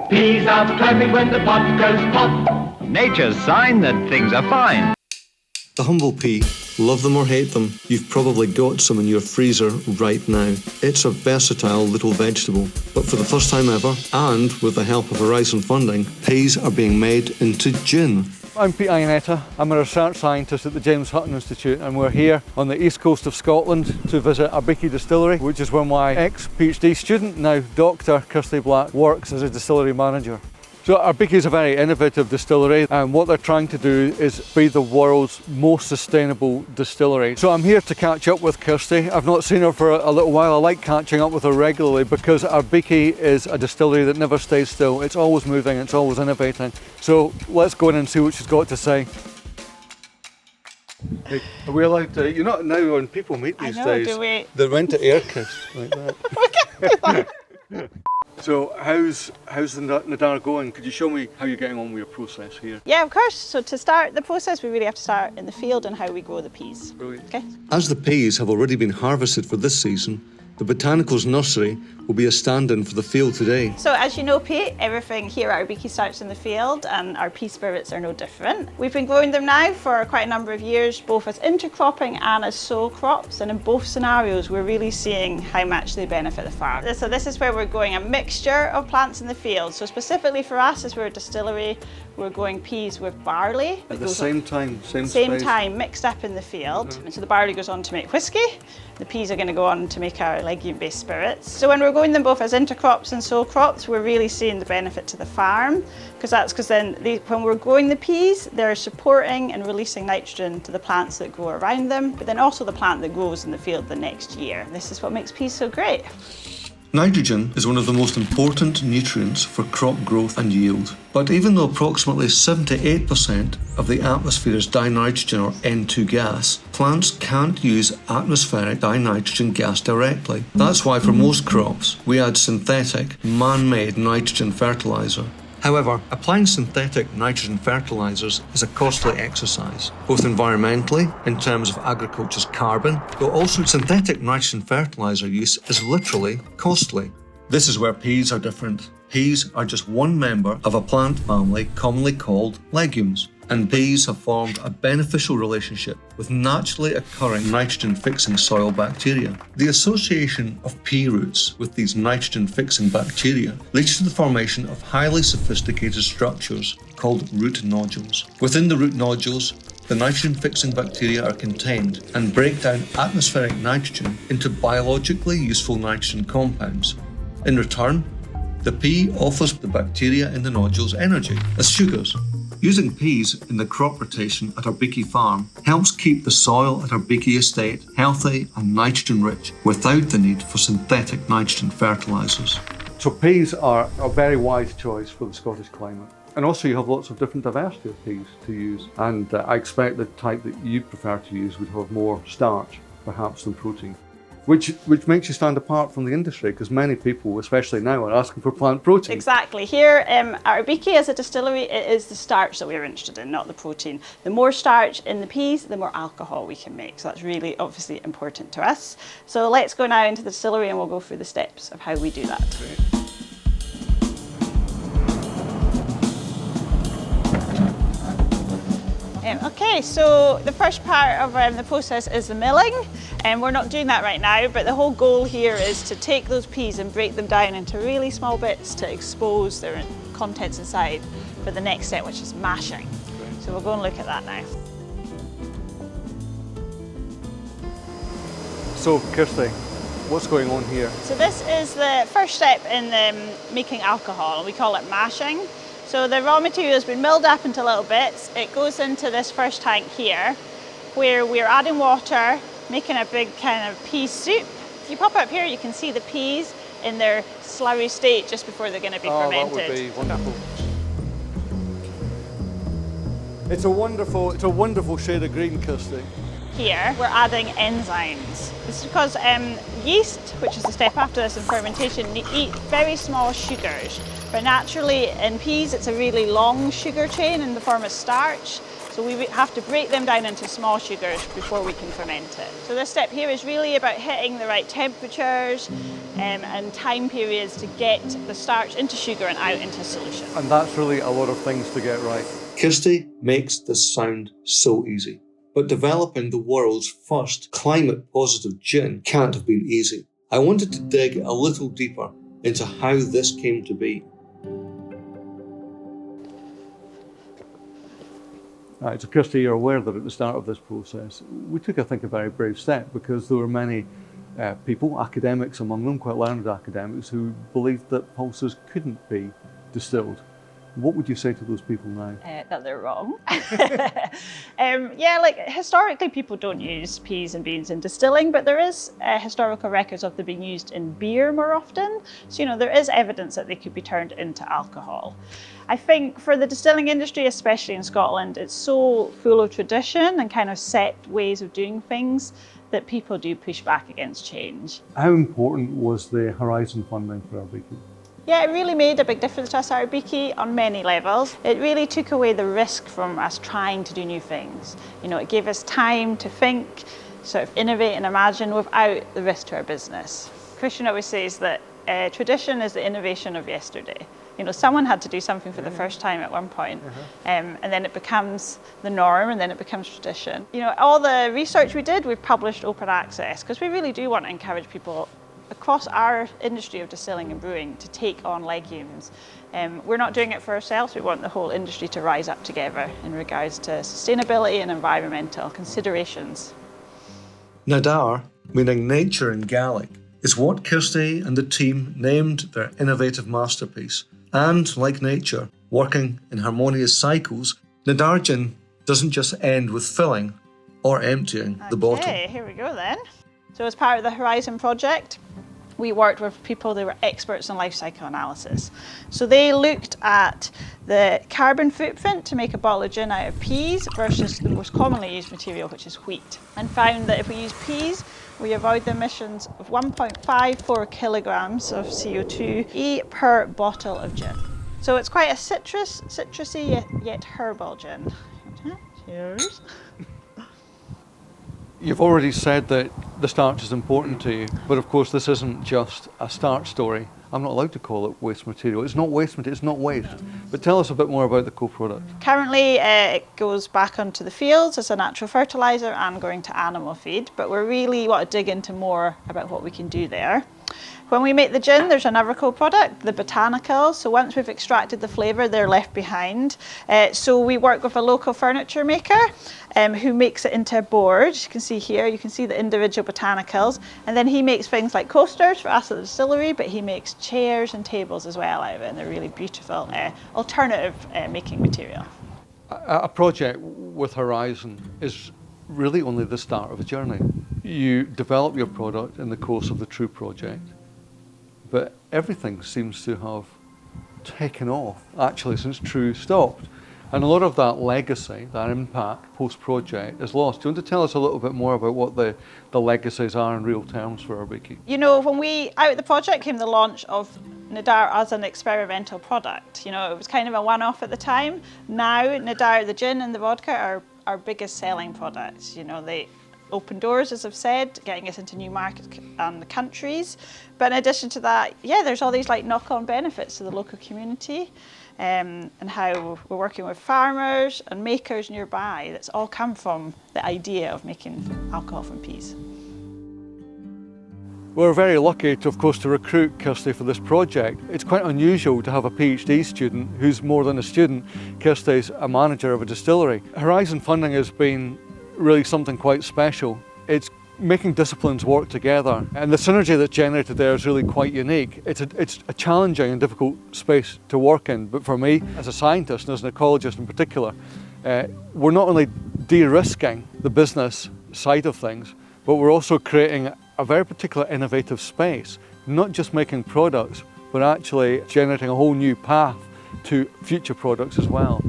Peas are perfect when the pot goes pop. Nature's sign that things are fine. The humble pea, love them or hate them, you've probably got some in your freezer right now. It's a versatile little vegetable, but for the first time ever, and with the help of Horizon funding, peas are being made into gin. I'm Iannetta. I'm a research scientist at the James Hutton Institute, and we're here on the east coast of Scotland to visit Arbikie Distillery, which is where my ex-PhD student, now Dr. Kirsty Black, works as a distillery manager. So Arbikie is a very innovative distillery, and what they're trying to do is be the world's most sustainable distillery. So I'm here to catch up with Kirsty. I've not seen her for a little while. I like catching up with her regularly because Arbikie is a distillery that never stays still. It's always moving, it's always innovating. So let's go in and see what she's got to say. Hey, are we allowed to? You're not now when people meet these days. Do we? They're meant to air kiss like that. So how's the Nadar going? Could you show me how you're getting on with your process here? Yeah, of course. So to start the process, we really have to start in the field and how we grow the peas. Brilliant. Okay. As the peas have already been harvested for this season, the Botanicals nursery will be a stand-in for the field today. So as you know, Pete, everything here at Arbikie starts in the field, and our pea spirits are no different. We've been growing them now for quite a number of years, both as intercropping and as sole crops, and in both scenarios we're really seeing how much they benefit the farm. So this is where we're growing a mixture of plants in the field. So specifically for us, as we're a distillery, we're growing peas with barley. At the same time, same time, mixed up in the field. And so the barley goes on to make whiskey. The peas are going to go on to make our legume-based spirits. So when we're growing them both as intercrops and sole crops, we're really seeing the benefit to the farm, because then when we're growing the peas, they're supporting and releasing nitrogen to the plants that grow around them, but then also the plant that grows in the field the next year. This is what makes peas so great. Nitrogen is one of the most important nutrients for crop growth and yield. But even though approximately 78% of the atmosphere is dinitrogen or N2 gas, plants can't use atmospheric dinitrogen gas directly. That's why for most crops, we add synthetic, man-made nitrogen fertilizer. However, applying synthetic nitrogen fertilizers is a costly exercise, both environmentally, in terms of agriculture's carbon, but also synthetic nitrogen fertilizer use is literally costly. This is where peas are different. Peas are just one member of a plant family commonly called legumes, and peas have formed a beneficial relationship with naturally occurring nitrogen-fixing soil bacteria. The association of pea roots with these nitrogen-fixing bacteria leads to the formation of highly sophisticated structures called root nodules. Within the root nodules, the nitrogen-fixing bacteria are contained and break down atmospheric nitrogen into biologically useful nitrogen compounds. In return, the pea offers the bacteria in the nodules energy as sugars. Using peas in the crop rotation at Arbikie Farm helps keep the soil at Arbikie Estate healthy and nitrogen-rich without the need for synthetic nitrogen fertilisers. So peas are a very wise choice for the Scottish climate. And also you have lots of different diversity of peas to use. And I expect the type that you prefer to use would have more starch, perhaps, than protein. Which makes you stand apart from the industry, because many people, especially now, are asking for plant protein. Exactly. Here at Arbikie as a distillery, it is the starch that we're interested in, not the protein. The more starch in the peas, the more alcohol we can make. So that's really obviously important to us. So let's go now into the distillery and we'll go through the steps of how we do that. Great. Okay, so the first part of the process is the milling, and we're not doing that right now, but the whole goal here is to take those peas and break them down into really small bits to expose their contents inside for the next step, which is mashing. So we'll go and look at that now. So, Kirsty, what's going on here? So this is the first step in making alcohol, and we call it mashing. So the raw material has been milled up into little bits. It goes into this first tank here, where we're adding water, making a big kind of pea soup. If you pop up here, you can see the peas in their slurry state just before they're going to be fermented. That would be wonderful. It's a wonderful shade of green, Kirsty. Here, we're adding enzymes. This is because yeast, which is the step after this in fermentation, eat very small sugars. But naturally in peas, it's a really long sugar chain in the form of starch. So we have to break them down into small sugars before we can ferment it. So this step here is really about hitting the right temperatures and time periods to get the starch into sugar and out into solution. And that's really a lot of things to get right. Kirsty makes this sound so easy. But developing the world's first climate-positive gin can't have been easy. I wanted to dig a little deeper into how this came to be. Right, so Kirsty, you're aware that at the start of this process, we took, I think, a very brave step because there were many people, academics among them, quite learned academics, who believed that pulses couldn't be distilled. What would you say to those people now? That they're wrong. Yeah, like historically people don't use peas and beans in distilling, but there is historical records of them being used in beer more often. So, there is evidence that they could be turned into alcohol. I think for the distilling industry, especially in Scotland, it's so full of tradition and kind of set ways of doing things that people do push back against change. How important was the Horizon funding for Arbikie? Yeah, it really made a big difference to us at Arbikie on many levels. It really took away the risk from us trying to do new things. It gave us time to think, sort of innovate and imagine without the risk to our business. Christian always says that tradition is the innovation of yesterday. Someone had to do something for the first time at one point, and then it becomes the norm, and then it becomes tradition. All the research we did, we've published open access, because we really do want to encourage people across our industry of distilling and brewing to take on legumes. We're not doing it for ourselves, we want the whole industry to rise up together in regards to sustainability and environmental considerations. Nadar, meaning nature in Gaelic, is what Kirsty and the team named their innovative masterpiece. And like nature, working in harmonious cycles, Nadar gin doesn't just end with filling or emptying the bottle. Okay, here we go then. So as part of the Horizon project, we worked with people that were experts in life cycle analysis. So they looked at the carbon footprint to make a bottle of gin out of peas versus the most commonly used material, which is wheat, and found that if we use peas, we avoid the emissions of 1.54 kilograms of CO2 per bottle of gin. So it's quite a citrusy yet herbal gin. Cheers. You've already said that the starch is important to you, but of course this isn't just a starch story. I'm not allowed to call it waste material. It's not waste material, it's not waste. No. But tell us a bit more about the co-product. Currently it goes back onto the fields as a natural fertiliser and going to animal feed, but we really want to dig into more about what we can do there. When we make the gin, there's another co-product, the botanicals. So once we've extracted the flavour, they're left behind. So we work with a local furniture maker who makes it into a board. You can see here, you can see the individual botanicals. And then he makes things like coasters for us at the distillery, but he makes chairs and tables as well out of it. And they're really beautiful alternative making material. A project with Horizon is really only the start of a journey. You develop your product in the course of the True project, but everything seems to have taken off actually since True stopped. And a lot of that legacy, that impact post-project is lost. Do you want to tell us a little bit more about what the legacies are in real terms for Arbikie? When out of the project came the launch of Nadar as an experimental product. It was kind of a one-off at the time. Now Nadar, the gin and the vodka are our biggest selling products. They open doors, as I've said, getting us into new markets and countries. But in addition to that, there's all these knock-on benefits to the local community and how we're working with farmers and makers nearby. That's all come from the idea of making alcohol from peas. We're very lucky, of course, to recruit Kirsty for this project. It's quite unusual to have a PhD student who's more than a student. Kirsty's a manager of a distillery. Horizon funding has been really something quite special. It's making disciplines work together, and the synergy that's generated there is really quite unique. It's a challenging and difficult space to work in, but for me, as a scientist and as an ecologist in particular, we're not only de-risking the business side of things, but we're also creating a very particular innovative space, not just making products, but actually generating a whole new path to future products as well.